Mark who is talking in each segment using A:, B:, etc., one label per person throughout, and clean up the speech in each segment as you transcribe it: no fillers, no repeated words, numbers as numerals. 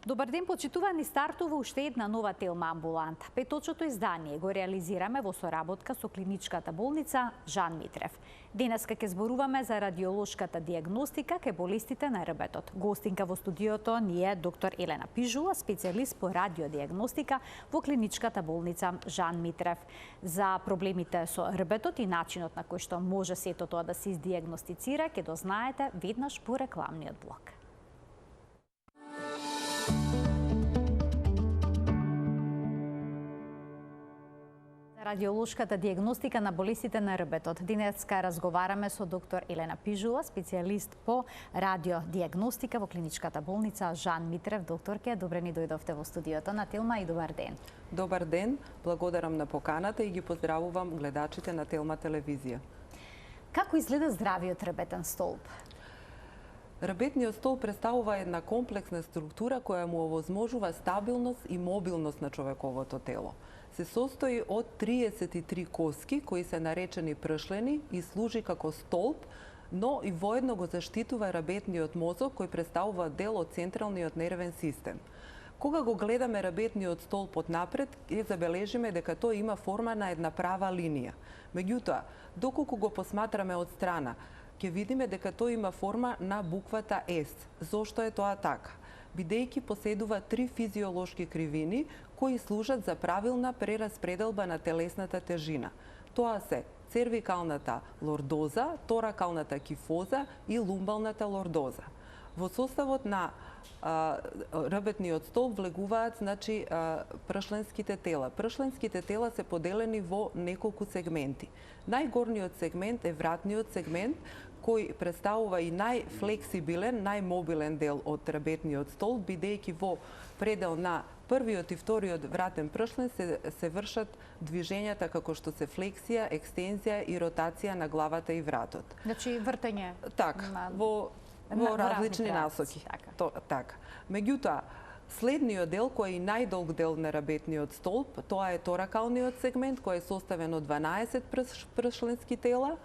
A: Добар ден, почитувани, стартува уште една нова телма амбуланта. Петочното издание го реализираме во соработка со клиничката болница Жан Митрев. Денеска ќе зборуваме за радиолошката диагностика кај болестите на рбетот. Гостинка во студиото ни е доктор Елена Пижула, специјалист по радиодиагностика во клиничката болница Жан Митрев. За проблемите со рбетот и начинот на кој што може сето тоа да се издиагностицира, ќе дознаете веднаш по рекламниот блок. Радиолошката диагностика на болестите на рбетот. Денеска разговараме со доктор Елена Пижула, специјалист по радиодиагностика во клиничката болница Жан Митрев. Докторке, добре ни дојдовте во студиото на Телма и добар ден.
B: Добар ден, благодарам на поканата и ги поздравувам гледачите на Телма телевизија.
A: Како изгледа здравиот рбетен столб?
B: Рбетниот столб представува една комплексна структура која му овозможува стабилност и мобилност на човековото тело. Се состои од 33 коски кои се наречени пршлени и служи како столб, но и воедно го заштитува рбетниот мозок кој представува дел од централниот нервен систем. Кога го гледаме рбетниот столб од напред, ќе забележиме дека тој има форма на една права линија. Меѓутоа, доколку го посматраме од страна, ќе видиме дека тој има форма на буквата S. Зошто е тоа така? Бидејќи поседува три физиолошки кривини кои служат за правилна прераспределба на телесната тежина. Тоа се цервикалната лордоза, торакалната кифоза и лумбалната лордоза. Во составот на рбетниот столб влегуваат пршленските тела. Пршленските тела се поделени во неколку сегменти. Најгорниот сегмент е вратниот сегмент, кој представува и најфлексибилен, најмобилен дел од рбетниот столб, бидејќи во предел на првиот и вториот вратен пршлен се вршат движењата како што се флексија, екстензија и ротација на главата и вратот.
A: Значи вртење.
B: Така, во различни насоки. Така. Меѓутоа, следниот дел, кој е најдолг дел на рбетниот столб, тоа е торакалниот сегмент, кој е составен од 12 пршленски тела,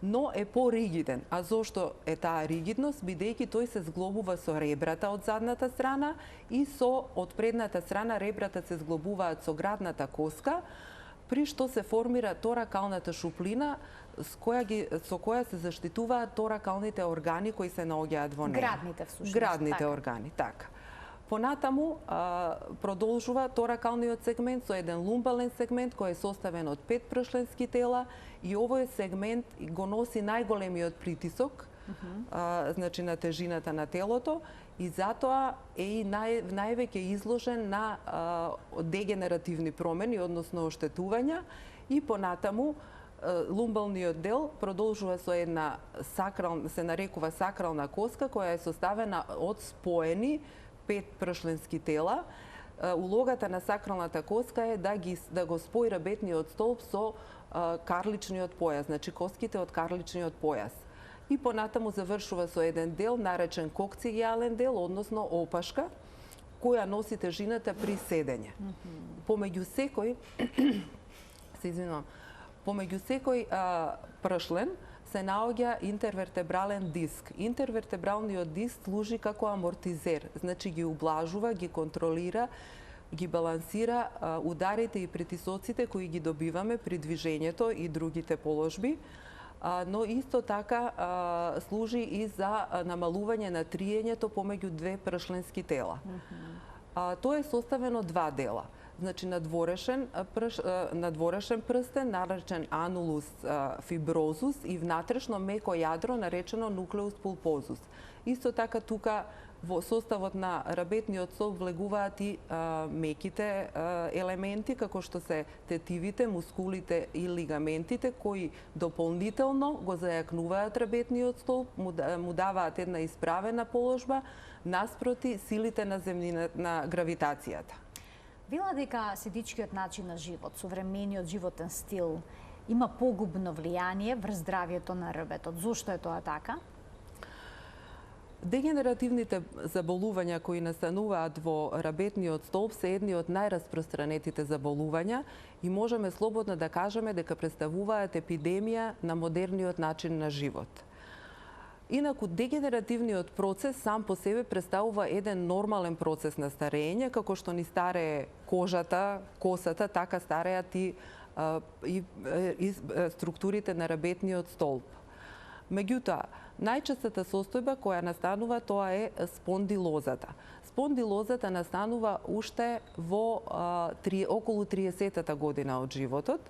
B: но е поригиден. А зошто е таа ригидност? Бидејќи тој се зглобува со ребрата од задната страна и од предната страна ребрата се зглобуваат со градната коска, при што се формира торакалната шуплина со која се заштитуваат торакалните органи кои се наоѓаат во неа.
A: Градните всушност.
B: Градните органи, така. Понатаму продолжува торакалниот сегмент со еден лумбален сегмент кој е составен од 5 пршленски тела и овој сегмент го носи најголемиот притисок на тежината на телото и затоа е и највеќе изложен на дегенеративни промени, односно оштетувања, и понатаму лумбалниот дел продолжува со една се нарекува сакрална коска која е составена од споени 5 пршленски тела. Улогата на сакралната коска е да го спои рбетниот столб со карличниот појас, значи коските од карличниот појас. И понатаму завршува со еден дел наречен кокцигиален дел, односно опашка, која носи тежината при седење. Помеѓу секој пршлен се наоѓа интервертебрален диск. Интервертебралниот диск служи како амортизер, значи ги ублажува, ги контролира, ги балансира ударите и притисоците кои ги добиваме при движењето и другите положби, но исто така служи и за намалување на триењето помеѓу две пршленски тела. Тоа е составено од два дела. Значи надворешен прстен, наречен анулус фиброзус, и внатрешно меко јадро, наречено нуклеус пулпозус. Исто така тука во составот на рбетниот столб влегуваат и меките елементи, како што се тетивите, мускулите и лигаментите, кои дополнително го зајакнуваат рбетниот столб, му даваат една исправена положба наспроти силите на гравитацијата.
A: Вела дека седичкиот начин на живот, современиот животен стил има погубно влијание врз здравието на рбетот. Зошто е тоа така?
B: Дегенеративните заболувања кои настануваат во рбетниот столб се едни од најраспространетите заболувања и можеме слободно да кажеме дека представуваат епидемија на модерниот начин на живот. Инаку, дегенеративниот процес сам по себе представува еден нормален процес на старење, како што ни старее кожата, косата, така стареат и структурите на рабетниот столб. Меѓутоа, најчестата состојба која настанува тоа е спондилозата. Спондилозата настанува уште во околу 30-та година од животот.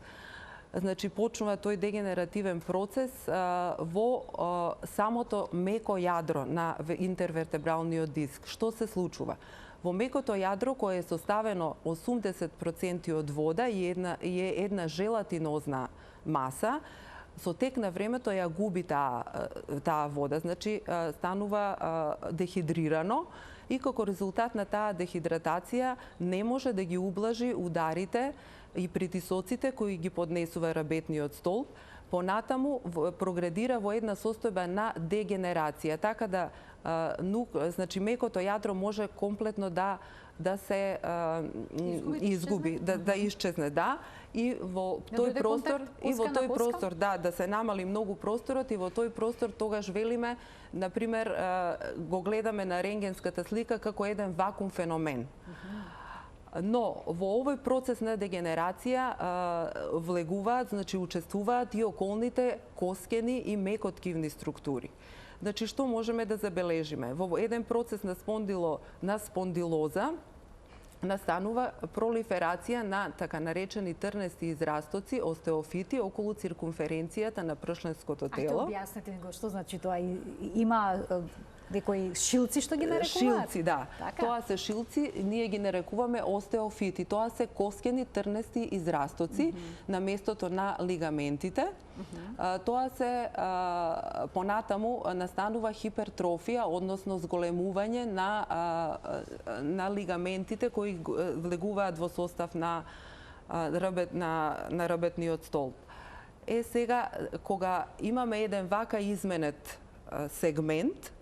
B: Значи, почнува тој дегенеративен процес во самото меко јадро на интервертебралниот диск. Што се случува? Во мекото јадро, кое е составено 80% од вода и е една желатинозна маса, со тек на времето ја губи таа вода, значи станува дехидрирано и како резултат на таа дехидратација не може да ги ублажи ударите и притисоците кои ги поднесува рабетниот столб, понатаму прогредира во една состојба на дегенерација, така да значи мекото јадро може комплетно да се изгуби, да исчезне, да, и во тој простор, да се намали многу просторот и во тој простор тогаш велиме, например, го гледаме на рентгенската слика како еден вакуум феномен. Но во овој процес на дегенерација влегуваат, значи учествуваат и околните коскени и мекоткивни структури. Значи, што можеме да забележиме? Во еден процес на спондилоза настанува пролиферација на така наречени трнести израстоци, остеофити, околу циркумференцијата на пршленското тело.
A: Ајде, објаснете го што значи тоа. Има некои шилци што ги нарекуваат?
B: Шилци, да. Така? Тоа се шилци, ние ги нарекуваме остеофити. Тоа се коскени трнести израстоци на местото на лигаментите. Тоа се понатаму настанува хипертрофија, односно зголемување на лигаментите кои влегуваат во состав на рабетниот столб. Сега, кога имаме еден вака изменет сегмент,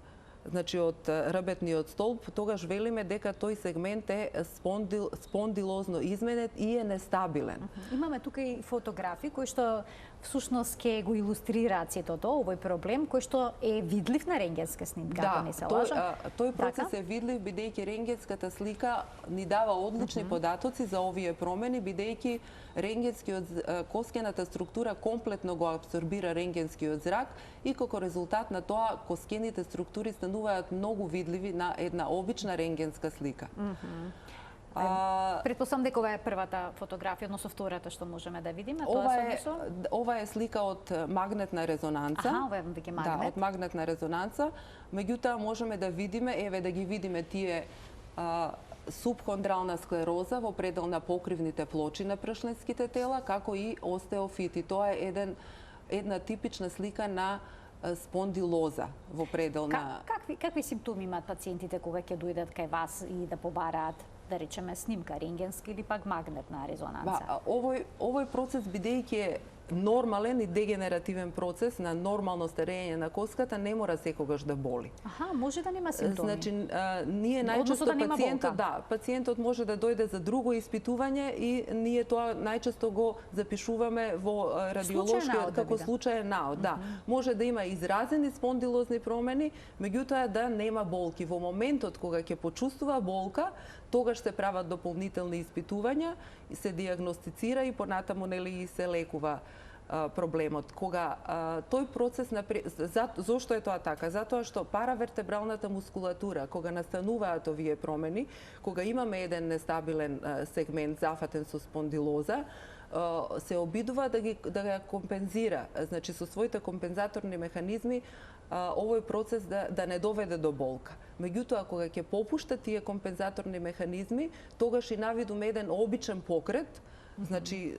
B: значи од рабетниот столб, тогаш велиме дека тој сегмент е спондилозно изменет и е нестабилен.
A: Имаме тука и фотографии кои што всушност ќе го илустрираат сето тоа, овој проблем кој што е видлив на рентгенска снимка, ако не се лажам.
B: Тој процес е видлив бидејќи рентгенската слика ни дава одлични податоци за овие промени, бидејќи коскената структура комплетно го абсорбира рентгенскиот зрак и како резултат на тоа коскените структури стануваат многу видливи на една обична рентгенска слика.
A: Претпоставам дека ова е првата фотографија, односно втората што можеме да видиме.
B: Ова е слика од магнетна резонанца.
A: Ова е веќе магнет.
B: Да, од магнетна резонанца. Меѓутоа можеме да видиме, да ги видиме тие субхондрална склероза во предел на покривните плочи на пршленските тела, како и остеофити. Тоа е една типична слика на спондилоза во предел на...
A: Какви симптоми имаат пациентите кога ќе дојдат кај вас и да побараат, да речеме, снимка рентгенска или пак магнетна резонанца?
B: Овој процес, бидејќи е нормален и дегенеративен процес на нормално старење на коската, не мора секогаш да боли.
A: Може да нема симптоми.
B: Значи, ние најчесто пациентот може да дојде за друго испитување и ние тоа најчесто го запишуваме во радиолошкиот како случаен наод. Да, може да има изразени спондилозни промени, меѓутоа да нема болки. Во моментот кога ќе почувствува болка, тогаш се прават дополнителни испитувања, се диагностицира и понатаму и се лекува проблемот. Кога тој процес, зошто е тоа така? Затоа што паравертебралната мускулатура, кога настануваат овие промени, кога имаме еден нестабилен сегмент зафатен со спондилоза, се обидува да ја компензира, значи со своите компензаторни механизми, овој процес да не доведе до болка. Меѓутоа, кога ќе попушта тие компензаторни механизми, тогаш и навидум еден обичен покрет, значи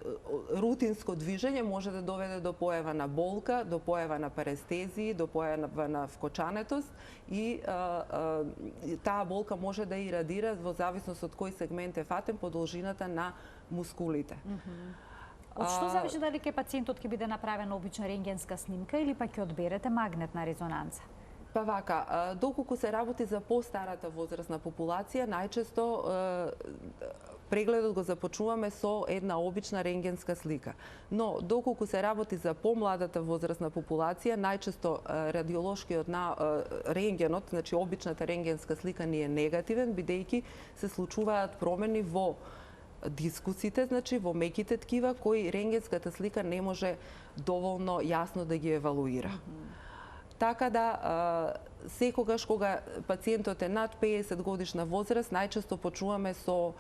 B: рутинско движење може да доведе до појава на болка, до појава на парестезии, до појава на вкочанетост и таа болка може да ирадира во зависност од кој сегмент е фатен по должината на мускулите.
A: Од што зависи дали кај пациентот ќе биде направена обична рентгенска снимка или пак ќе одберете магнетна резонанца?
B: Па вака, доколку се работи за постарата возрастна популација, најчесто прегледот го започнуваме со една обична рентгенска слика. Но доколку се работи за помладата возрастна популација, најчесто радиолошкиот рентгенот, значи обичната рентгенска слика ни е негативен, бидејќи се случуваат промени во дискусите, значи во меките ткива, кои рентгенската слика не може доволно јасно да ги евалуира. Така да, секогаш кога пациентот е над 50 годишна возраст, најчесто почнуваме со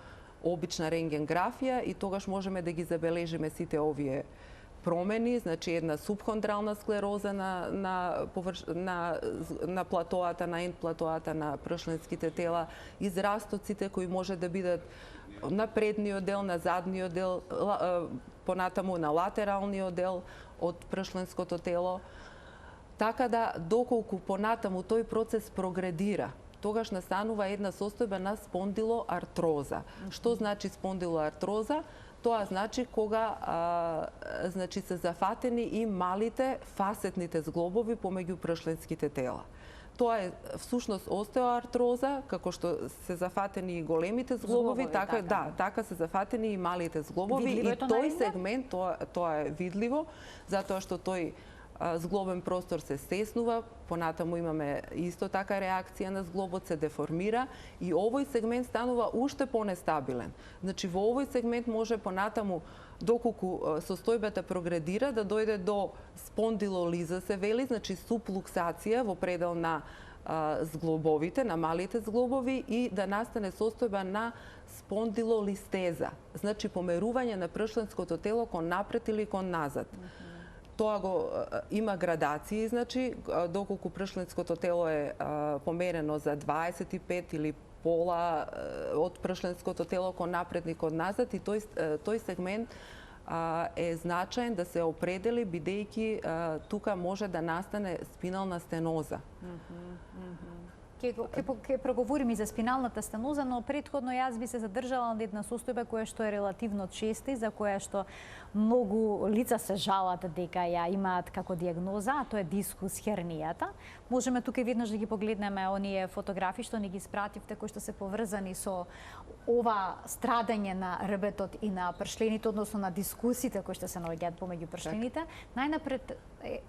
B: обична рентгенграфија и тогаш можеме да ги забележиме сите овие промени, значи една субхондрална склероза на платоата, на ендплатоата на пршленските тела, израстоците кои може да бидат на предниот дел, на задниот дел, понатаму на латералниот дел од пршленското тело. Така да, доколку понатаму тој процес прогредира, тогаш настанува една состојба на спондилоартроза. Што значи спондилоартроза? Тоа значи кога значи се зафатени и малите фасетните зглобови помеѓу пршленските тела. Тоа е всушност остеоартроза, како што се зафатени и големите зглобови, така се зафатени и малите зглобови. И тој сегмент, тоа е видливо, затоа што тој зглобен простор се стеснува, понатаму имаме исто така реакција на зглобот, се деформира и овој сегмент станува уште понестабилен. Значи во овој сегмент може понатаму, доколку состојбата прогредира, да дојде до спондилолиза се вели, значи суплуксација во предел на зглобовите, на малите зглобови и да настане состојба на спондилолистеза, значи померување на пршленското тело кон напред или кон назад. Тоа има градации, значи, доколку пршленското тело е померено за 25 или пола од пршленското тело кон напред и кон назад, и тој сегмент е значаен да се определи, бидејќи тука може да настане спинална стеноза.
A: Ке проговорим и за спиналната стеноза, но претходно јас би се задржала на една состојба која што е релативно честа и за која што многу лица се жалат дека ја имаат како диагноза, а тоа е дискус хернијата. Можеме тука веднаш да ги погледнеме оние фотографии што ни ги испративте, кои што се поврзани со ова страдање на рбетот и на пршлените, односно на дискусите кои што се наоѓаат помеѓу пршлените. Најнапред,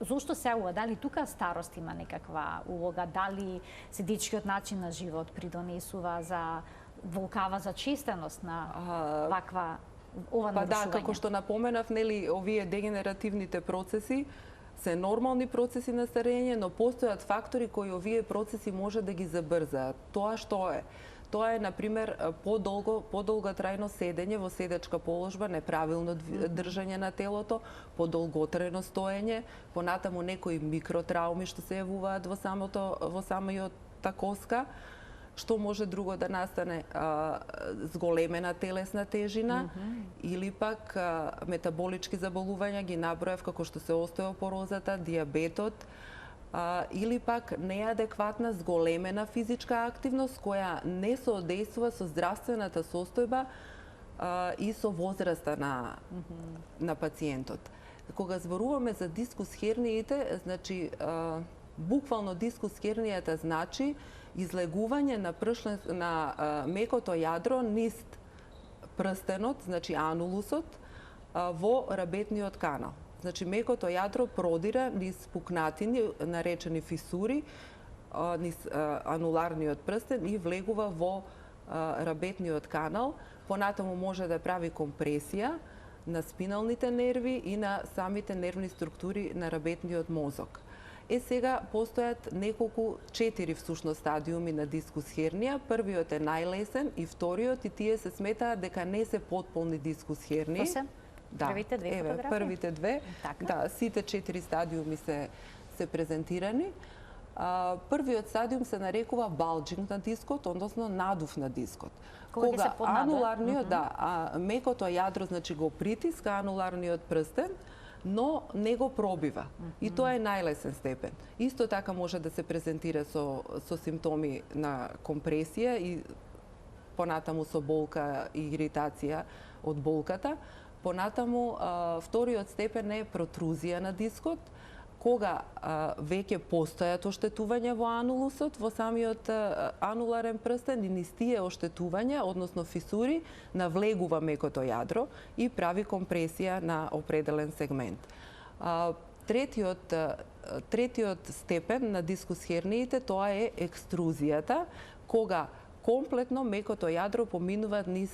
A: зошто се ова? Дали тука старост има некаква улога? Дали седичкиот начин на живот придонесува за волкава за честеност на ова нарушување?
B: Да, како што напоменав, нели, овие дегенеративните процеси се нормални процеси на старење, но постојат фактори кои овие процеси може да ги забрзаат. Тоа што е? Тоа е, например, подолго трајно седење во седечка положба, неправилно држање на телото, подолготрајно стоење, понатаму некои микротрауми што се јавуваат во самиот коска. Што може друго да настане? Зголемена телесна тежина или пак метаболички заболувања, ги наброев како што се остеопорозата, дијабетот, или пак неадекватна зголемена физичка активност која не соодействува со здравствената состојба и со возраста на пациентот. Кога зборуваме за дискус херниите, значи буквално дискус хернијата значи излегување на мекото јадро низ прстенот, значи анулусот, во рабетниот канал. Значи, мекото јадро продира низ пукнатини, наречени фисури, низ ануларниот прстен и влегува во рабетниот канал. Понатаму може да прави компресија на спиналните нерви и на самите нервни структури на рабетниот мозок. Сега постојат неколку 4 всушност стадиуми на дискус хернија. Првиот е најлесен и вториот, и тие се сметаат дека не се потполни дискус хернии.
A: Првите две фотографии?
B: Првите две. Да, сите 4 стадиуми се презентирани. Првиот стадиум се нарекува балџинг на дискот, односно надув на дискот. Кога ануларниот, мекото јадро, значи го притиска ануларниот прстен, но не го пробива. И тоа е најлесен степен. Исто така може да се презентира со симптоми на компресија и понатаму со болка и иритација од болката. Понатаму, вториот степен е протрузија на дискот, кога веќе постојат оштетувања во анулусот, во самиот ануларен прстен, и низ тие оштетувања, односно фисури, навлегува мекото јадро и прави компресија на определен сегмент. Третиот степен на дискус херниите, тоа е екструзијата, кога комплетно мекото јадро поминува низ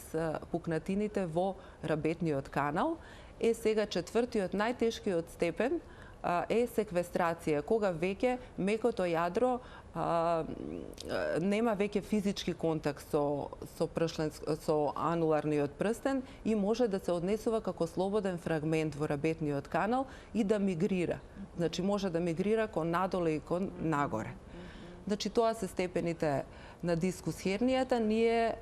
B: пукнатините во рабетниот канал. Сега четвртиот, најтешкиот степен е секвестрација, кога веќе мекото јадро нема веќе физички контакт со ануларниот прстен и може да се однесува како слободен фрагмент во рабетниот канал и да мигрира. Значи може да мигрира кон надоле и кон нагоре. Значи тоа се степените на дискус хернијата. Ние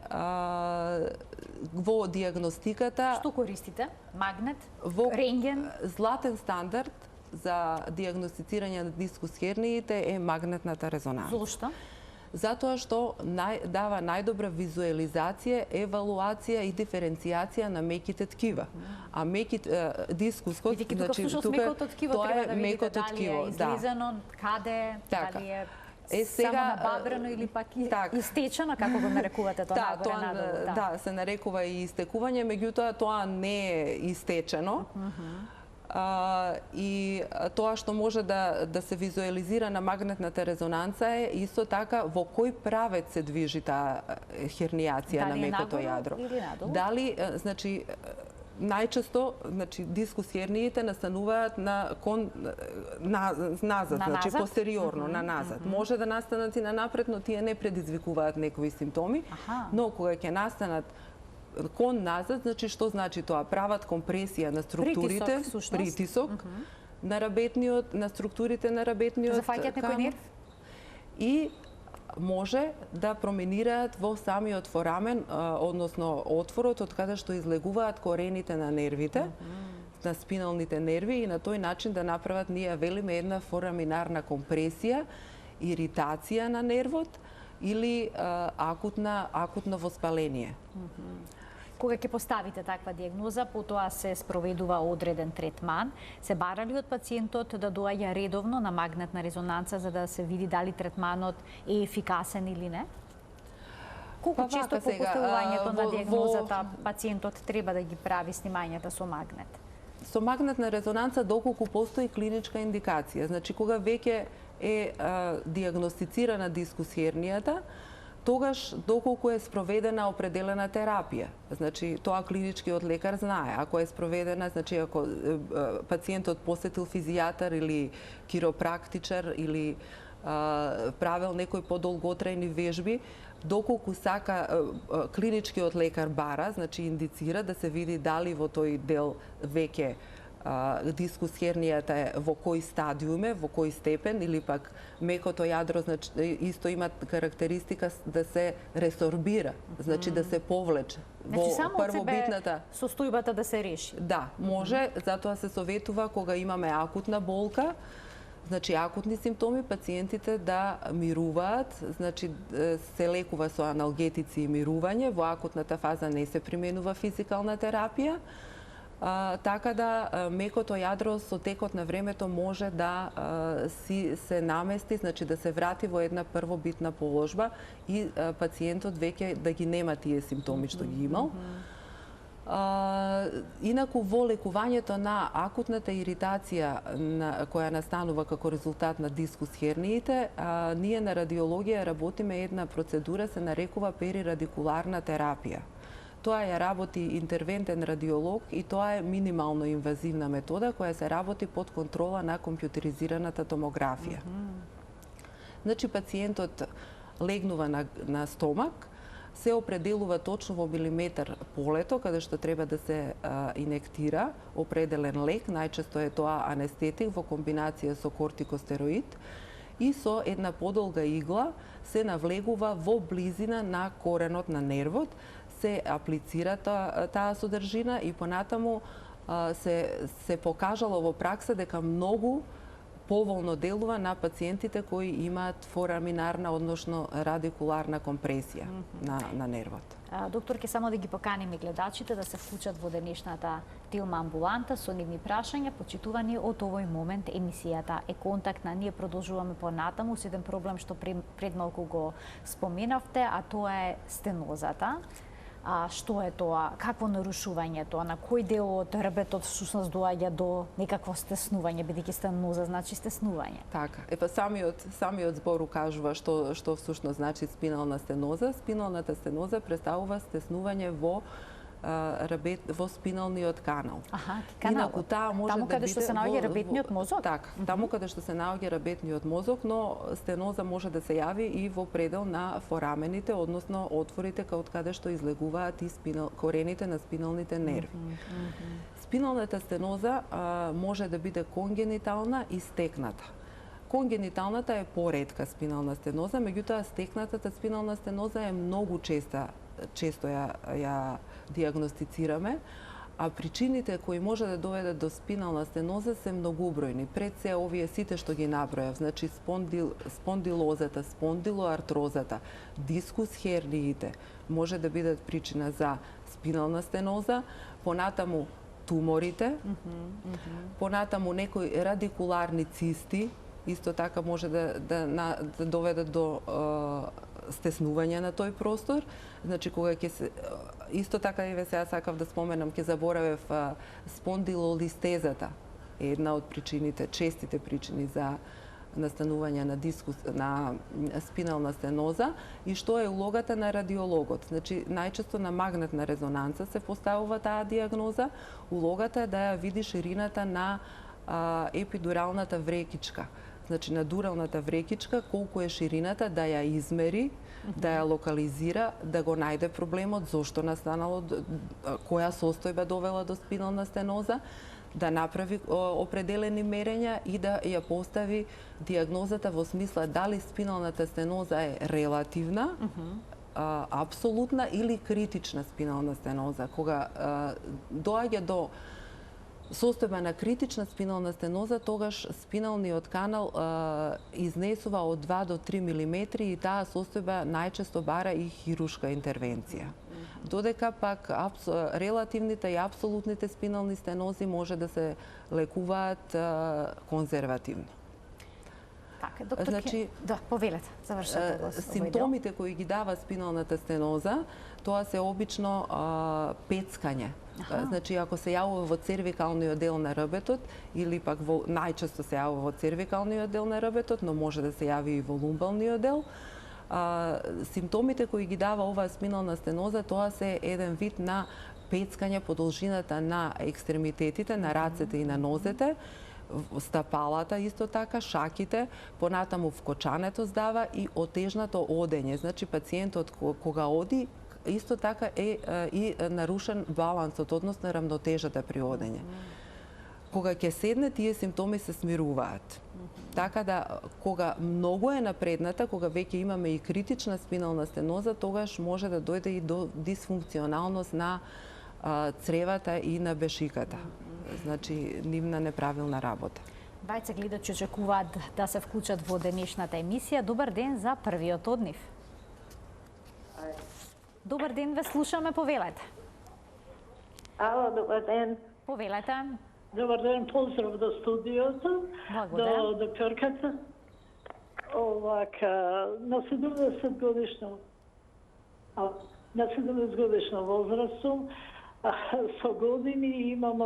B: во диагностиката...
A: Што користите? Магнет?
B: Во
A: рентген?
B: Златен стандард за диагностицирање на дискус херниите е магнетната резонанца.
A: Зошто?
B: Затоа што дава најдобра визуализација, евалуација и диференцијација на меките ткива. А дискускот,
A: значи мекото ткиво треба да видите дали е излизано, каде, дали е само набабрено или пак истечено, како го нарекувате тоа нагоре надолу?
B: Да, се нарекува и истекување, меѓутоа тоа не е истечено. И тоа што може да се визуализира на магнетната резонанца е исто така во кој правец се движи таа хернијација на мекото јадро. Дали, значи, најчесто, значи, дискус херниите настануваат назад, значи постериорно, на назад. Може да настанат и на напред, но тие не предизвикуваат некои симптоми, но кога ќе настанат кон назад, значи што значи тоа? Прават компресија на структурите, притисок на структурите на рабетниот канал.
A: Зафаќаат некој нерв?
B: И може да проминираат во самиот форамен, односно отворот од каде што излегуваат корените на нервите, на спиналните нерви, и на тој начин да направат, ние велиме, една фораминарна компресија, иритација на нервот или акутно воспаление.
A: Кога ќе поставите таква диагноза, потоа се спроведува одреден третман. Се бара ли од пациентот да доаѓа редовно на магнетна резонанца за да се види дали третманот е ефикасен или не? Колку често по поставувањето на диагнозата пациентот треба да ги прави снимањата со магнет?
B: Со магнетна резонанца доколку постои клиничка индикација, значи кога веќе е диагностицирана дискус хернијата, тогаш доколку е спроведена определена терапија. Значи, тоа клиничкиот лекар знае. Ако е спроведена, значи, ако пациентот посетил физијатар или киропрактичар или правил некои подолготрајни вежби, доколку сака клиничкиот лекар бара, значи индицира да се види дали во тој дел веќе дискус хернијата е во кој стадиум е, во кој степен, или пак мекото јадро, значи, исто има карактеристика да се ресорбира, значи да се повлече во првобитната
A: состојбата да се реши.
B: Да, може, затоа се советува кога имаме акутна болка, значи акутни симптоми, пациентите да мируваат, значи се лекува со аналгетици и мирување, во акутната фаза не се применува физикална терапија. Така да мекото јадро со текот на времето може да се намести, значи да се врати во една првобитна положба и пациентот веќе да ги нема тие симптоми што ги имал. Инаку во лекувањето на акутната иритација која настанува како резултат на дискус херниите, ние на радиологија работиме една процедура, се нарекува перирадикуларна терапија. Тоа ја работи интервентен радиолог и тоа е минимално инвазивна метода која се работи под контрола на компјутеризираната томографија. Значи пациентот легнува на стомак, се определува точно во милиметар полето каде што треба да се инектира определен лек, најчесто е тоа анестетик во комбинација со кортикостероид, и со една подолга игла се навлегува во близина на коренот на нервот, се аплицира таа содржина и понатаму се покажало во пракса дека многу поволно делува на пациентите кои имаат фораминарна, односно радикуларна компресија на нервот.
A: Доктор, ке само да ги поканим и гледачите да се вклучат во денешната Телма амбуланта со нивни прашања, почитувани од овој момент емисијата е контактна. Ние продолжуваме понатаму со еден проблем што пред малку го споменавте, а тоа е стенозата. Што е тоа? Какво нарушување тоа? На кој дел од ребетот всушност доаѓа до некакво стеснување, бидејќи стеноза значи стеснување?
B: Така. Самиот збор укажува што всушност значи спинална стеноза. Спиналната стеноза представува стеснување во спиналниот канал.
A: Инаку
B: таа може
A: таму каде што се наоѓа ребетниот мозок?
B: Така, таму каде што се наоѓа ребетниот мозок, но стеноза може да се јави и во предел на форамените, односно отворите од каде што излегуваат и корените на спиналните нерви. Спиналната стеноза може да биде конгенитална и стекната. Конгениталната е поретка спинална стеноза, меѓутоа стекнатата спинална стеноза е многу често ја диагностицираме, а причините кои може да доведат до спинална стеноза се многубројни. Пред се овие сите што ги набројав, значи спондилозата, спондилоартрозата, дискус херниите може да бидат причина за спинална стеноза, понатаму туморите, понатаму некои радикуларни цисти, исто така може да доведат до стеснување на тој простор. Значи, кога ќе се... Исто така, еве сега сакав да споменам, ќе заборавев спондилолистезата е една од причините, честите причини за настанување на дискус, на спинална стеноза. И што е улогата на радиологот? Значи, најчесто на магнетна резонанца се поставува таа диагноза. Улогата е да ја види ширината на епидуралната врекичка. Значи, на дуралната врекичка, колку е ширината, да ја измери, да ја локализира, да го најде проблемот, зошто настанало, која состојба довела до спинална стеноза, да направи определени мерења и да ја постави диагнозата во смисла дали спиналната стеноза е релативна, апсолутна или критична спинална стеноза. Кога доаѓа до состојба на критична спинална стеноза, тогаш спиналниот канал изнесува од 2 до 3 милиметри и таа состојба најчесто бара и хируршка интервенција. Додека пак релативните и апсолутните спинални стенози може да се лекуваат конзервативно.
A: Така, доктор, значи, да, повелете, завршете го.
B: Симптомите кои ги дава спиналната стеноза, тоа се обично пецкање. Значи, ако се јавува во цервикалниот дел на ребетот, или пак најчесто се јавува во цервикалниот дел на ребетот, но може да се јави и во лумбалниот дел, симптомите кои ги дава оваа спинална стеноза, тоа се еден вид на пецкање по должината на екстремитетите, на рацете и на нозете, стапалата исто така, шаките, понатаму вкочането здава и отежнато одење. Значи, пациентот кога оди, исто така е и нарушен балансот, односно рамнотежата при одење. Кога ќе седне, тие симптоми се смируваат. Така да, кога многу е напредната, кога веќе имаме и критична спинална стеноза, тогаш може да дојде и до дисфункционалност на цревата и на бешиката. Значи, нивна неправилна работа.
A: Бајца гледачи очекуваат да се вклучат во денешната емисија. Добар ден за првиот од нив. Добар ден, ве слушаме, повелете.
C: Ало, добар ден.
A: Повелете.
C: Добар ден, поздрав до студиото, до докторката. На 70 годишна возраст сум, со години имам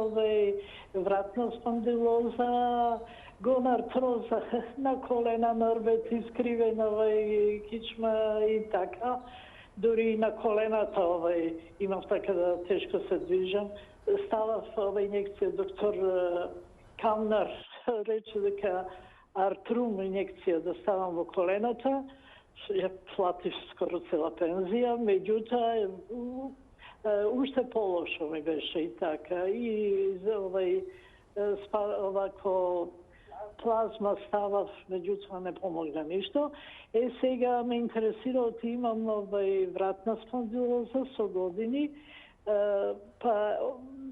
C: вратна спондилоза, гонартроза на колена, нрвет, искривена кичма и така. Дури и на колената имам така да тешко се движам. Ставав инjekција, доктор Камнар рече дека артрум инjekција да ставам во колената. Ја платив скоро цела пензија, меѓутоа уште полошо ми беше и така. И овако плазма ставав, меѓутоа не помогна ништо. Сега ме интересира, имам вратна спондилоза со години, па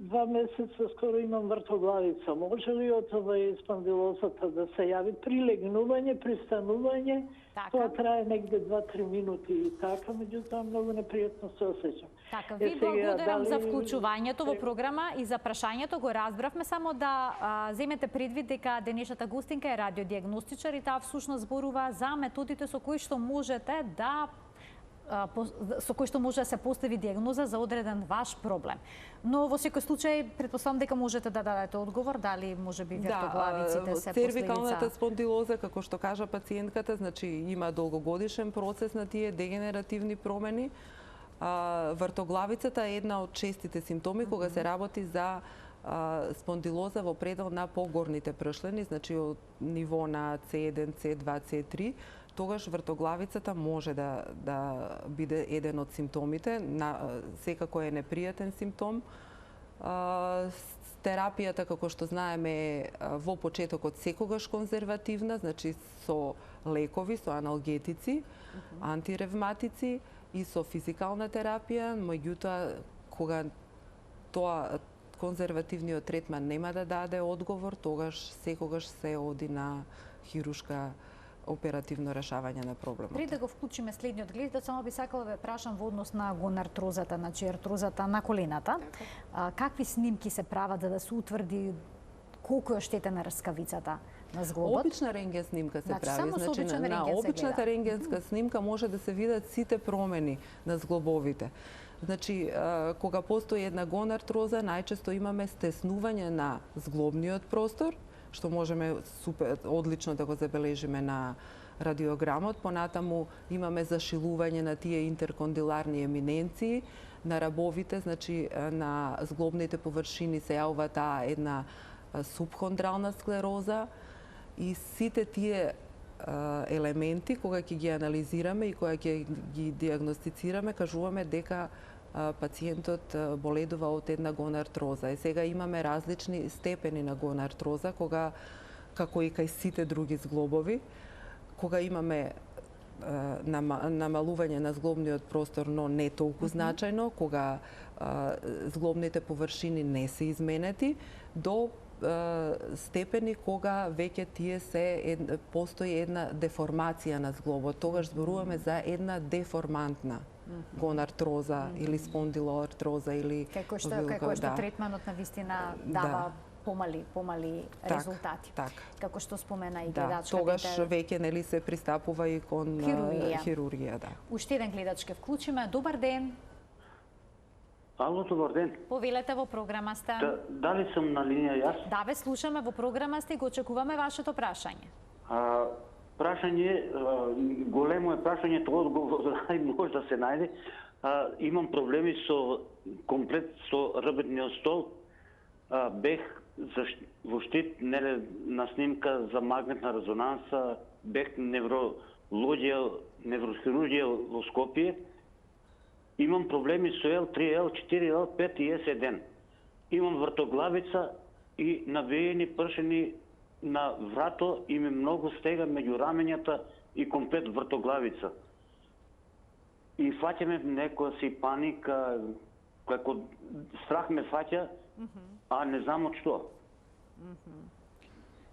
C: 2 месеца скоро имам вртоглавица. Може ли од овај спондилозата да се јави при легнување, при станување? Тоа трае негде 2-3 минути и така, меѓутоа многу непријатно се осеќам.
A: Така, ви благодарам за вклучувањето во програма и за прашањето, го разбравме, само да земете предвид дека денешната гостинка е радиодиагностичар и таа всушност зборува за методите со кои што можете да се постави диагноза за одреден ваш проблем. Но во секој случај, претпоставам дека можете да дадете одговор, дали можеби вртоглавиците се последица.
B: Цервикалната спондилоза, како што кажа пациентката, значи има долгогодишен процес на тие дегенеративни промени. Вртоглавицата е една од честите симптоми кога се работи за спондилоза во предел на погорните пршлени, значи од ниво на C1, C2, C3, тогаш вртоглавицата може да биде еден од симптомите, секако е непријатен симптом. Терапијата, како што знаеме, е во почетокот секогаш конзервативна, значи со лекови, со аналгетици, антиревматици и со физикална терапија, меѓутоа кога тоа конзервативниот третман нема да даде одговор, тогаш секогаш се оди на хирушка оперативно решавање на проблемот.
A: Пред да го вклучиме следниот гледач, само би сакала да ве прашам во однос на гонартрозата, значи артрозата на колената. Какви снимки се прават за да се утврди колку е штетена раскавицата на зглобот?
B: Обична рентген снимка се прави.
A: Само со обичен рентген се гледа.
B: На обичната рентгенска снимка може да се видат сите промени на зглобовите. Значи, кога постои една гонартроза, најчесто имаме стеснување на зглобниот простор, што можеме одлично да го забележиме на радиограмот. Понатаму имаме зашилување на тие интеркондиларни еминенции, на рабовите, значи на зглобните површини се јавува таа една субхондрална склероза и сите тие елементи, кога ќе ги анализираме и кога ќе ги диагностицираме, кажуваме дека пациентот боледува од една гонартроза. И сега имаме различни степени на гонартроза, кога, како и кај сите други зглобови, кога имаме намалување на зглобниот простор, но не толку значајно, кога зглобните површини не се изменети, до степени кога веќе тие постои една деформација на зглобот. Тогаш зборуваме за една деформантна гонартроза или спондилоартроза или
A: како што третманот на вистина дава помали резултати. Како што спомена и гледачка.
B: Тогаш веќе нели се пристапува и кон хирургија, да.
A: Уште еден гледач ке вклучиме. Добар ден.
D: Ало, добар ден.
A: Повелете, во програма сте.
D: Дали сум на линија јас?
A: Да, ве слушаме, во програма сте и го очекуваме вашето прашање.
D: Прашање, големо е прашањето, одговор може да се најде. Имам проблеми со комплет со работниот стол. Бех во штит на снимка за магнетна резонанса, бех неврохирургија во Скопје. Имам проблеми со L3, L4, L5 и S1. Имам вртоглавица и навеени пршени на врато и ми многу стега меѓу раменјата и комплет вртоглавица. И фаќаме некоја си паника, како страх ме фаќа, а не знам од што.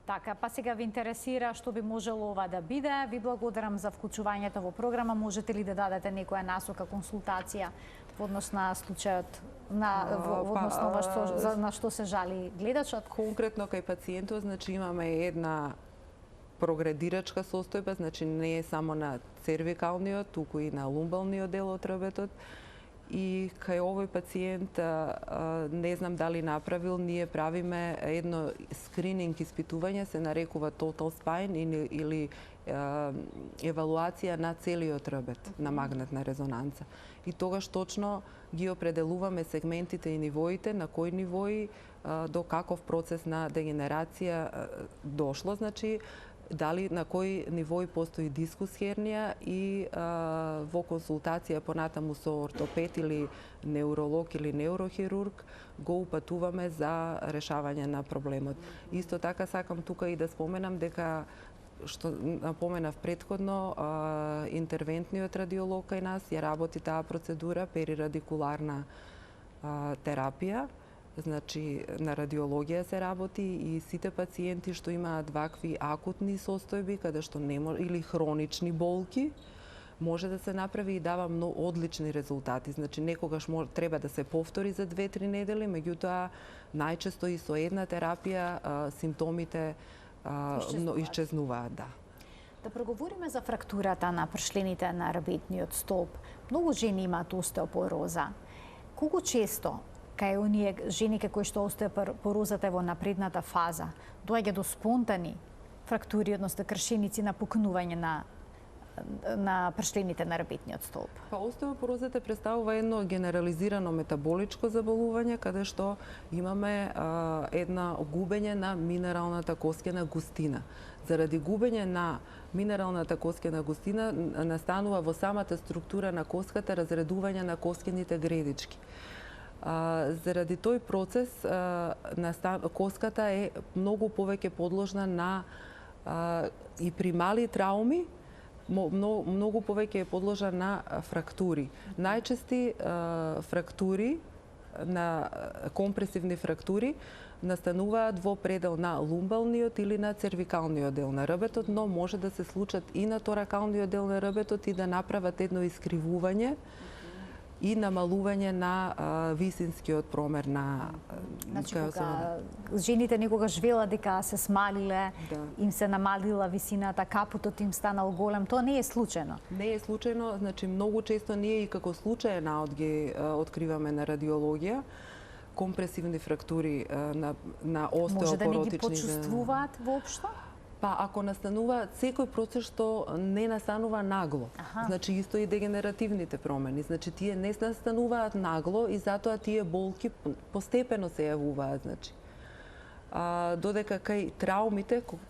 A: Така, па сега ви интересира што би можело ова да биде. Ви благодарам за вклучувањето во програма. Можете ли да дадете некоја насока, консултација во однос на случајот, во однос на што се жали гледачот?
B: Конкретно кај пациентот, значи имаме една прогредирачка состојба, значи не е само на цервикалниот, туку и на лумбалниот дел од ребетот. И кај овој пациент, не знам дали направил, ние правиме едно скрининг испитување, се нарекува Total Spine или евалуација на целиот ребет на магнетна резонанца. И тогаш точно ги определуваме сегментите и нивоите, на кои нивои, до каков процес на дегенерација дошло, значи дали на кои нивои постои дискус хернија и во консултација понатаму со ортопед или неуролог или неурохирург го упатуваме за решавање на проблемот. Исто така сакам тука и да споменам дека што напоменав претходно, интервентниот радиолог кај нас ја работи таа процедура, перирадикуларна терапија, Значи, на радиологија се работи и сите пациенти што имаат вакви акутни состојби, каде што не може, или хронични болки, може да се направи и дава многу одлични резултати. Значи, некогаш треба да се повтори за 2-3 недели, меѓутоа, најчесто и со една терапија симптомите исчезнуваат, да.
A: Да проговориме за фрактурата на пршлените на ребетниот столб. Многу жени имаат остеопороза. Колку често кај оние жени кои што остеопорозата е во напредната фаза, доаѓа до спонтани фрактури, односно кршеници на пукнување на пршлените на ребетниот столб?
B: Па остеопорозата представува едно генерализирано метаболичко заболување, каде што имаме една губење на минералната коскена густина. Заради губење на минералната коскена густина настанува во самата структура на коската разредување на коскените гредички. Заради тој процес коската е многу повеќе подложна на и при мали трауми, многу повеќе е подложна на фрактури. Најчести фрактури, на компресивни фрактури, настануваат во предел на лумбалниот или на цервикалниот дел на ребетот, но може да се случат и на торакалниот дел на ребетот и да направат едно искривување и намалување на висинскиот промер на...
A: Значи, кога жените некогаш велат дека се смалиле, им се намалила висината, капутот им станал голем, тоа не е случајно?
B: Не е случајно, значи многу често ние и како случаен аут ги откриваме на радиологија, компресивни фрактури на остеопоротични...
A: Може да не ги почувствуваат воопшто?
B: Па, ако настанува секој процес што не настанува нагло, значи исто и дегенеративните промени, значи тие не настануваат нагло и затоа тие болки постепено се јавуваат, значи. Додека кај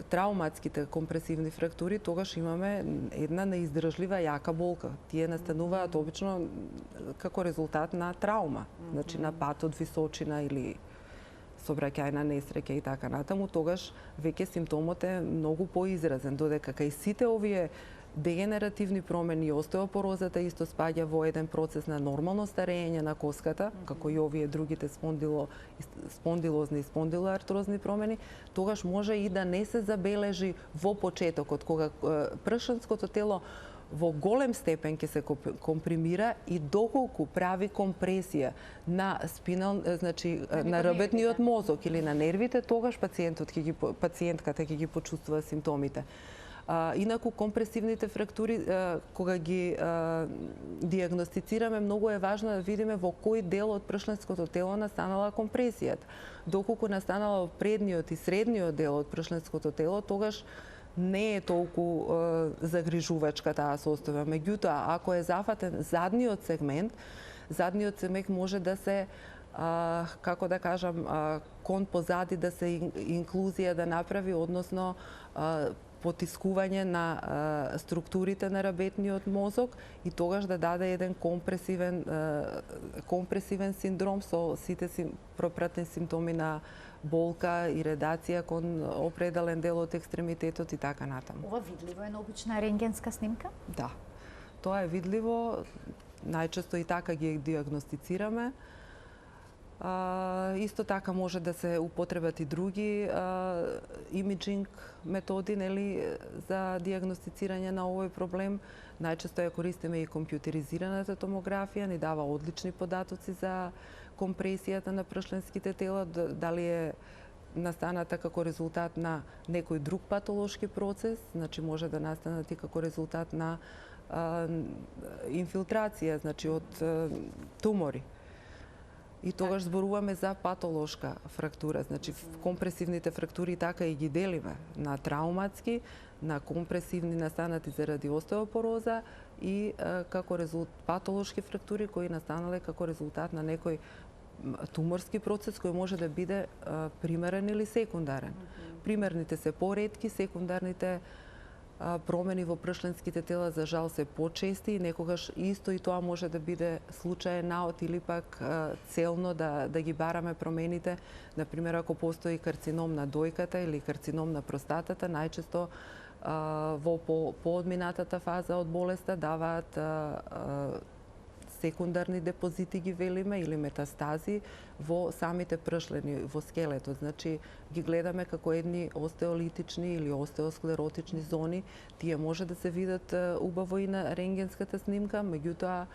B: трауматските компресивни фрактури, тогаш имаме една неиздржлива јака болка. Тие настануваат обично како резултат на траума, значи на пат од височина или сообраќајна несреќа и така натаму, тогаш веќе симптомот е многу поизразен, додека кај сите овие дегенеративни промени и остеопорозата исто спаѓа во еден процес на нормално старење на коската, како и овие другите спондилозни и спондилоартрозни промени, тогаш може и да не се забележи во почетокот, кога пршенското тело во голем степен ќе се компримира и доколку прави компресија на значи на ребетниот мозок или на нервите, тогаш пациентката ќе ги почувствува симптомите. Инаку компресивните фрактури, кога ги диагностицираме, многу е важно да видиме во кој дел од пршленското тело настанала компресијата. Доколку настанала во предниот и средниот дел од пршленското тело, тогаш не е толку загрижувачка таа состојба. Меѓутоа, ако е зафатен задниот сегмент може да се, како да кажам, кон позади да се инклузија да направи, односно потискување на структурите на ребетниот мозок и тогаш да даде еден компресивен синдром со сите пропратни симптоми на болка, иредација кон определен дел од екстремитетот и така натаму.
A: Ова видливо е на обична рентгенска снимка?
B: Да. Тоа е видливо, најчесто и така ги диагностицираме. Исто така може да се употребат и други имиджинг методи, нели, за диагностицирање на овој проблем. Најчесто ја користиме и компјутеризираната томографија, ни дава одлични податоци за компресијата на пршленските тела, дали е настаната како резултат на некој друг патолошки процес, значи може да настанат и како резултат на инфилтрација, значи од тумори. И тогаш зборуваме за патолошка фрактура, значи компресивните фрактури така и ги делиме на трауматски, на компресивни настанати заради остеопороза и како патолошки фрактури кои настанале како резултат на некој туморски процес кој може да биде примерен или секундарен. Примерните се поретки, секундарните промени во пршленските тела за жал се почести и некогаш исто и тоа може да биде случаен аут или пак целно да ги бараме промените. Например, ако постои карцином на дојката или карцином на простатата, најчесто во поодминатата фаза од болеста даваат секундарни депозити ги велиме или метастази во самите пршлени, во скелетот. Значи ги гледаме како едни остеолитични или остеосклеротични зони. Тие може да се видат убаво и на рентгенската снимка, меѓутоа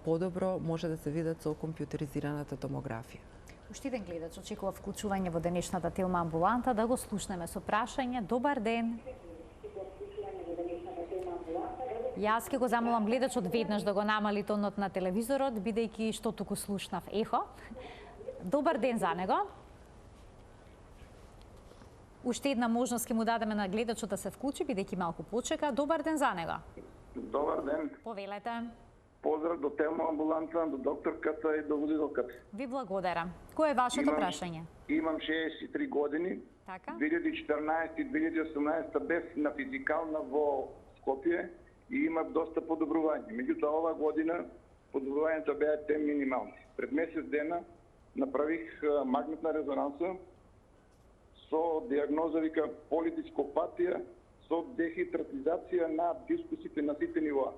B: подобро може да се видат со компјутеризираната томографија.
A: Уште еден гледач очекува вклучување во денешната Телма амбуланта, да го слушнеме со прашање. Добар ден. Јас ќе го замолам гледачот веднаш да го намали тонот на телевизорот, бидејќи што туку слушнав ехо. Добар ден за него. Уште една можност ќе му дадеме на гледачот да се вклучи, бидејќи малку почека. Добар ден за него.
E: Добар ден.
A: Повелете.
E: Поздрав до Телма амбуланта, до докторката и до водителката.
A: Ви благодарам. Кој е вашето прашање?
E: Имам 63 години.
A: Така?
E: 2014 и 2018 бев на физикална во Скопје и имав доста подобрување. Меѓутоа ова година подобрувањето беа те минимални. Пред месец дена направих магнетна резонанса со диагноза вика полидископатија со дехидратизација на дискусите на сите нивоа.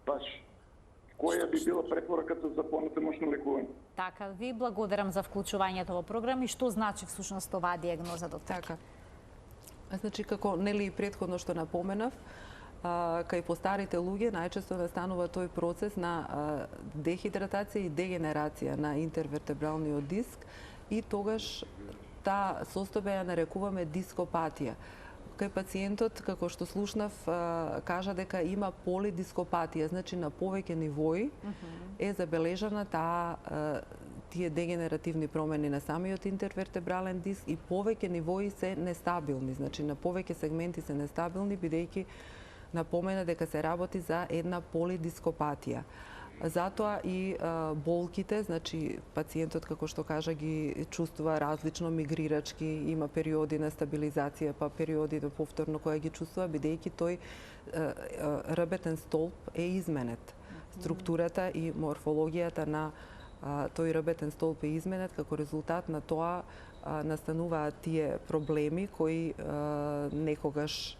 E: Баш. Која би била препораката за понатамошно лекување?
A: Така, ви благодарам за вклучувањето во програм и што значи всушност оваа диагноза, доктор?
B: Така. Значи, како нели претходно што напоменав, кај постарите луѓе најчесто настанува тој процес на дехидратација и дегенерација на интервертебралниот диск и тогаш таа состојба ја нарекуваме дископатија. Кај пациентот, како што слушнав, кажа дека има полидископатија, значи на повеќе нивои е забележана тие дегенеративни промени на самиот интервертебрален диск и повеќе нивои се нестабилни, значи на повеќе сегменти се нестабилни, бидејќи напомена дека се работи за една полидископатија. Затоа и болките, значи пациентот, како што кажа, ги чувствува различно мигрирачки, има периоди на стабилизација, па периоди на повторно која ги чувствува, бидејќи тој рбетен столб е изменет. Структурата и морфологијата на тој рбетен столб е изменет, како резултат на тоа настануваат тие проблеми кои некогаш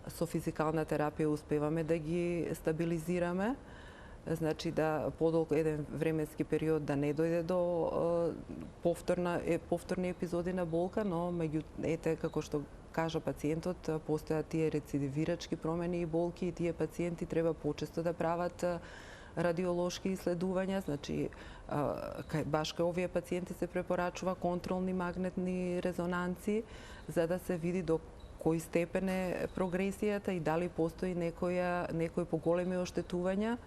B: со физикална терапија успеваме да ги стабилизираме. Значи да подолго еден временски период да не дојде до повторни епизоди на болка, но ете, како што кажа пациентот, постојат тие рецидивирачки промени и болки и тие пациенти треба почесто да прават радиолошки исследувања, значи баш кај овие пациенти се препорачува контролни магнетни резонанци за да се види до кој степен е прогресијата и дали постои некои поголеми оштетувања,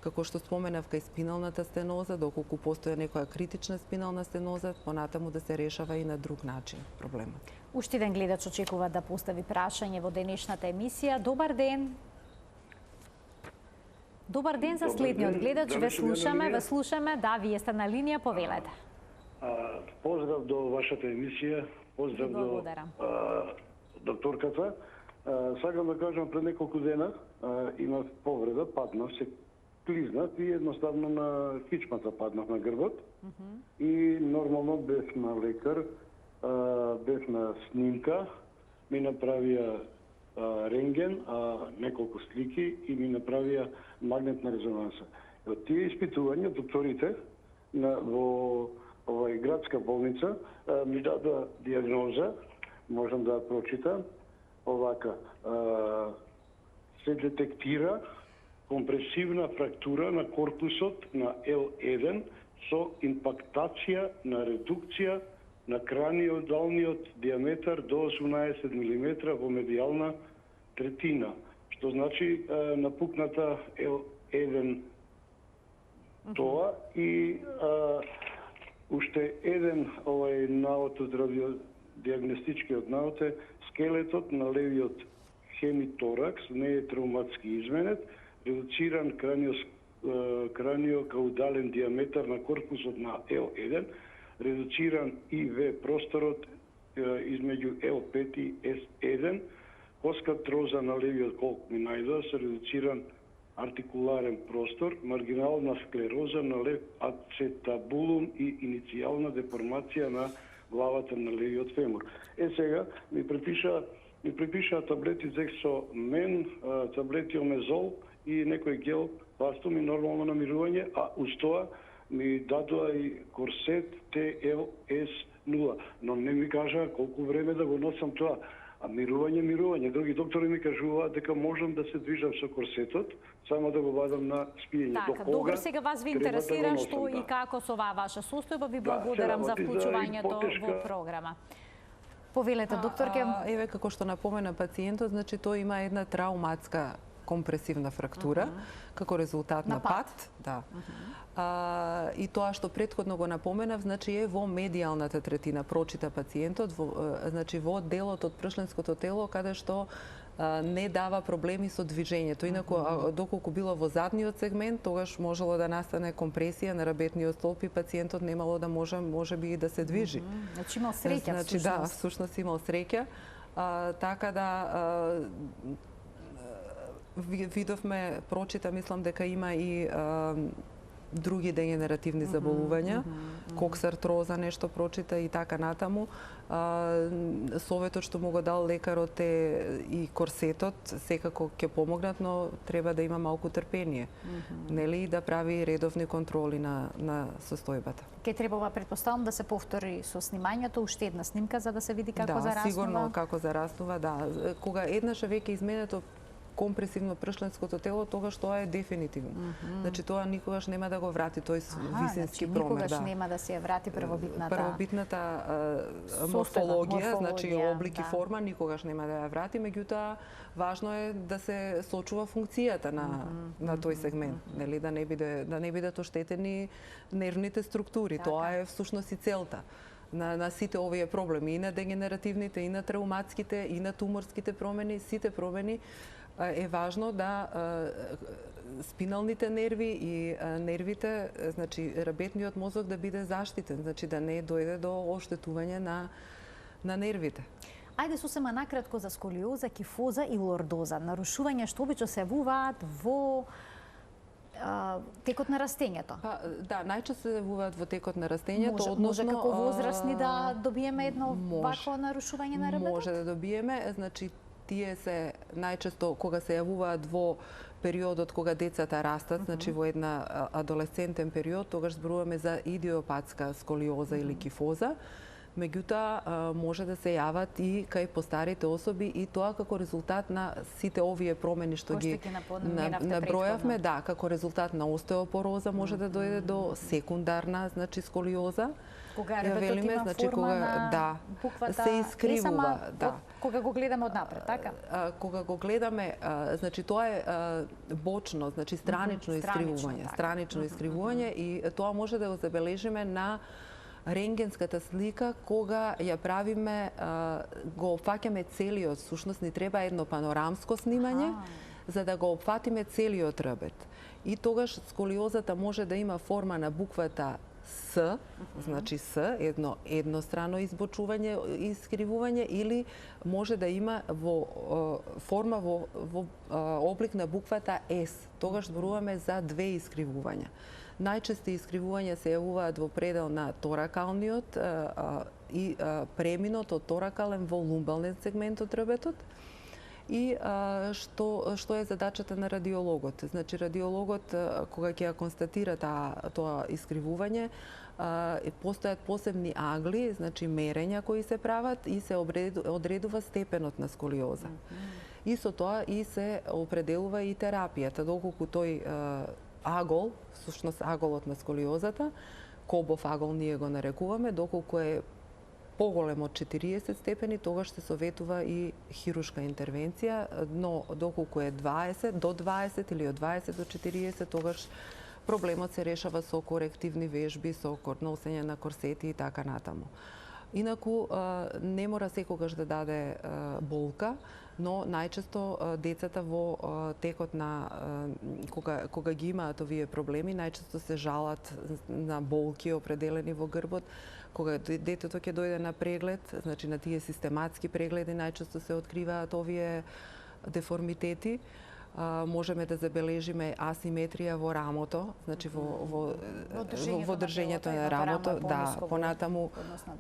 B: како што споменав кај спиналната стеноза, доколку постоја некоја критична спинална стеноза, понатаму да се решава и на друг начин проблемот.
A: Уште еден гледач очекува да постави прашање во денешната емисија. Добар ден. Добар ден за следниот гледач. Ве слушаме. Да, вие сте на линија, повелете.
F: Поздрав до вашата емисија. Поздрав до докторката. Сакам да кажам, пред неколку дена имав повреда, паднав, се клизнав и едноставно на кичмата паднав на грбот. И нормално бев на лекар, бев на снимка, ми направија рентген, неколку слики и ми направија магнетна резонанса. Од тие испитувања докторите во градска болница ми дада диагноза, можам да прочитам, овака, се детектира компресивна фрактура на корпусот на L1 со импактација на редукција на краниодалниот диаметар до 18 мм во медијална третина, што значи напукната L1 тоа и уште еден наод од радиодиагностичкиот наод е скелетот на левиот хемиторакс не е травматски изменет, редуциран краниокаудален диаметар на корпусот на L1, редуциран ИВ просторот измеѓу L5 и S1, коска троза на левиот колкминајдо со редуциран артикуларен простор, маргинална склероза на лев ацетабулум и иницијална деформација на главата на левиот фемур. Сега ми препишаа таблети зексомен, таблети омезол и некој гел пластом и нормално намирување, а уз тоа ми дадоа и корсет TLS0, но не ми кажа колку време да го носам тоа. А мирување. Други доктори ми кажуваат дека можам да се движам со корсетот, само да го вадам на спиење.
A: Така, добро, сега вас ви интересира што и како со оваа ваша состојба. Ви благодарам за вклучувањето во програма. Повелете, докторке.
B: Еве, како што напомена пациентот, значи тој има една трауматска компресивна фрактура како резултат на пат. Да. И тоа што претходно го напоменав, значи е во медијалната третина, прочита пациентот, значи во делот од пршленското тело каде што не дава проблеми со движењето. Инаку, доколку било во задниот сегмент, тогаш можело да настане компресија на рабетниот столб и пациентот немало да може би и да се движи.
A: Значи имал среќа,
B: значи, да, всушност имал среќа. Така да видовме, прочита, мислам дека има и други дегенеративни заболувања, коксартроза нешто прочита и така натаму. Советот што му го дал лекарот е и корсетот, секако ќе помогнат, но треба да има малку трпение, нели, и да прави редовни контроли на состојбата.
A: Ке требава, претпоставам, да се повтори со снимањето, уште една снимка за да се види како зараснува.
B: Да, сигурно како зараснува, да. Кога еднаш веќе изменето компресивно пршленското тело, тогаш тоа е дефинитивно. Значи тоа никогаш нема да го врати тој висински промер.
A: Никогаш нема да се ја врати
B: првобитната морфологија, значи облик и форма никогаш нема да ја врати, меѓутоа важно е да се сочува функцијата на тој сегмент, нели, да не бидат оштетени нервните структури. Тоа е всушност и целта на сите овие проблеми, и на дегенеративните, и на травматските, и на туморските промени, сите промени е важно да спиналните нерви и нервите, значи рабетниот мозок да биде заштитен, значи да не дојде до оштетување на нервите.
A: Ајде сосема накратко за сколиоза, кифоза и лордоза, нарушувања што обично се јавуваат во текот на растењето.
B: Да, најчесто се јавуваат во текот на растењето,
A: може како возрастни да добиеме едно вакво нарушување на рабетот?
B: Може да добиеме, значи тие се најчесто кога се јавуваат во периодот кога децата растат, значи во една адолесцентен период, тогаш зборуваме за идиопатска сколиоза или кифоза. Меѓутоа може да се јават и кај постарите особи и тоа како резултат на сите овие промени што ги набројавме, да, како резултат на остеопороза може да дојде до секундарна, значи сколиоза.
A: Кога рабетот има форма на буквата
B: се искривува, да.
A: Кога го гледаме однапред, така?
B: Кога го гледаме, значи тоа е бочно, значи странично искривување, и тоа може да го забележиме на рентгенската слика кога ја правиме, го опфаќаме целиот, всушност ни треба едно панорамско снимање за да го опфатиме целиот рабет. И тогаш сколиозата може да има форма на буквата С, значи С, еднострано избочување и искривување, или може да има форма во облик на буквата С. Тогаш зборуваме за две искривувања. Најчести искривувања се јавуваат во предел на торакалниот и преминот од торакален во лумбален сегмент од рабетот. И што е задачата на радиологот? Значи радиологот кога ќе ја констатира тоа искривување, постојат посебни агли, значи мерења кои се прават и се одредува степенот на сколиоза. И со тоа и се определува и терапијата, доколку тој агол, всушност аголот на сколиозата, Кобов агол ние го нарекуваме, доколку е поголем од 40 степени, тогаш се советува и хируршка интервенција, но доколку е 20 до 20 или од 20 до 40, тогаш проблемот се решава со корективни вежби, со носење на корсети и така натаму. Инаку не мора секогаш да даде болка, но најчесто децата во текот на кога ги имаат овие проблеми, најчесто се жалат на болки определени во грбот. Кога детето ќе дојде на преглед, значи на тие систематски прегледи, најчесто се откриваат овие деформитети. Можеме да забележиме асиметрија во рамото, значи во држењето на рамото, да, понатаму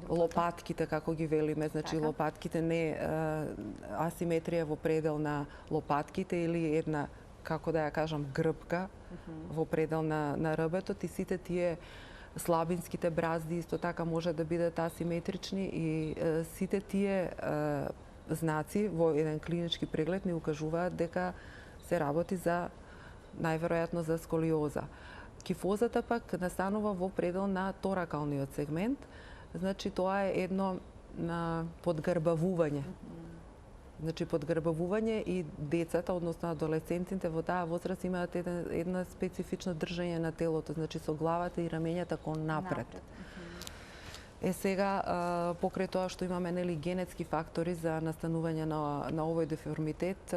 B: лопатките како ги велиме, значи лопатките не асиметрија во предел на лопатките или една како да ја кажам, грбка во предел на рбетот и сите тие слабинските бразди исто така може да бидат асиметрични и сите тие знаци во еден клинички преглед ни укажуваат дека се работи за најверојатно за сколиоза. Кифозата пак настанува во предел на торакалниот сегмент, значи тоа е едно подгрбавување. Значи подгрбавување и децата, односно адолесцентите во таа возраст имаат една специфично држање на телото, значи со главата и рамењата кон напред. Сега, покрај тоа што имаме генетски фактори за настанување на овој деформитет,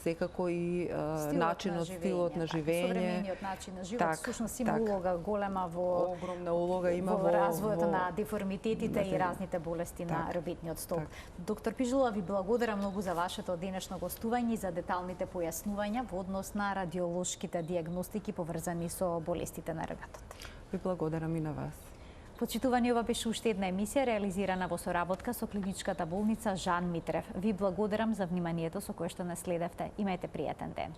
B: секако и стилот на живење.
A: Современиот начин на живот, всушност има улога голема
B: огромна улога има
A: во развојот на деформитетите и разните болести на рбетниот столб. Доктор Пижулова, ви благодарам многу за вашето денешно гостување и за деталните појаснувања во однос на радиолошките дијагностики поврзани со болестите на рбетот.
B: Ви благодарам и на вас.
A: Почитувани, ова беше уште една емисија реализирана во соработка со клиничката болница Жан Митрев. Ви благодарам за вниманието со кое што не следевте. Имајте пријатен ден.